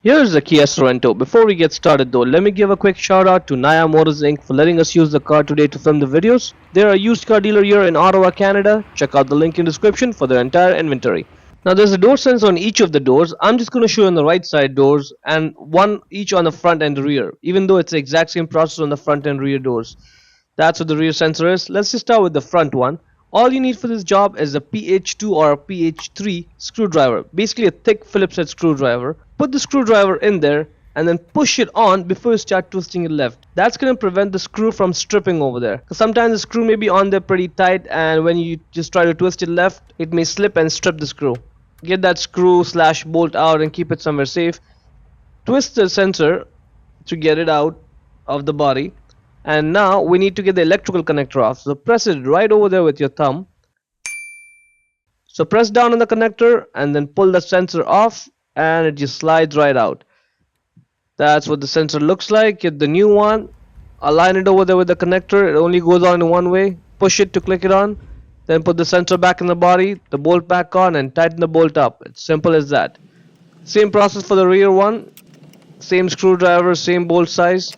Here's the Kia Sorento. Before we get started though, let me give a quick shout out to Naya Motors Inc. for letting us use the car today to film the videos. They're a used car dealer here in Ottawa, Canada. Check out the link in the description for their entire inventory. Now there's a door sensor on each of the doors. I'm just going to show you on the right side doors and one each on the front and the rear, even though it's the exact same process on the front and rear doors. That's what the rear sensor is. Let's just start with the front one. All you need for this job is a PH2 or a PH3 screwdriver, basically a thick Phillips head screwdriver. Put the screwdriver in there and then push it on before you start twisting it left. That's going to prevent the screw from stripping over there. Because sometimes the screw may be on there pretty tight, and when you just try to twist it left, it may slip and strip the screw. Get that screw slash bolt out and keep it somewhere safe. Twist the sensor to get it out of the body. And now we need to get the electrical connector off. So press it right over there with your thumb. So press down on the connector and then pull the sensor off, and it just slides right out. That's what the sensor looks like. Get the new one, align it over there with the connector. It only goes on in one way. Push it to click it on. Then put the sensor back in the body, the bolt back on, and tighten the bolt up. It's simple as that. Same process for the rear one. Same screwdriver, same bolt size.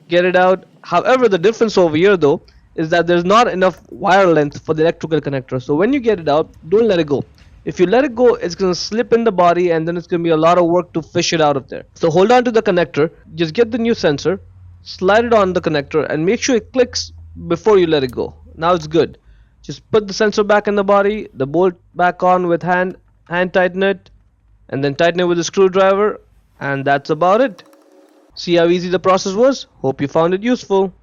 Get it out. However, the difference over here though is that there's not enough wire length for the electrical connector. So when you get it out, don't let it go. If you let it go, it's going to slip in the body, and then it's going to be a lot of work to fish it out of there. So hold on to the connector. Just get the new sensor, slide it on the connector, and make sure it clicks before you let it go. Now it's good. Just put the sensor back in the body, the bolt back on with hand tighten it, and then tighten it with a screwdriver, and that's about it. See how easy the process was? Hope you found it useful.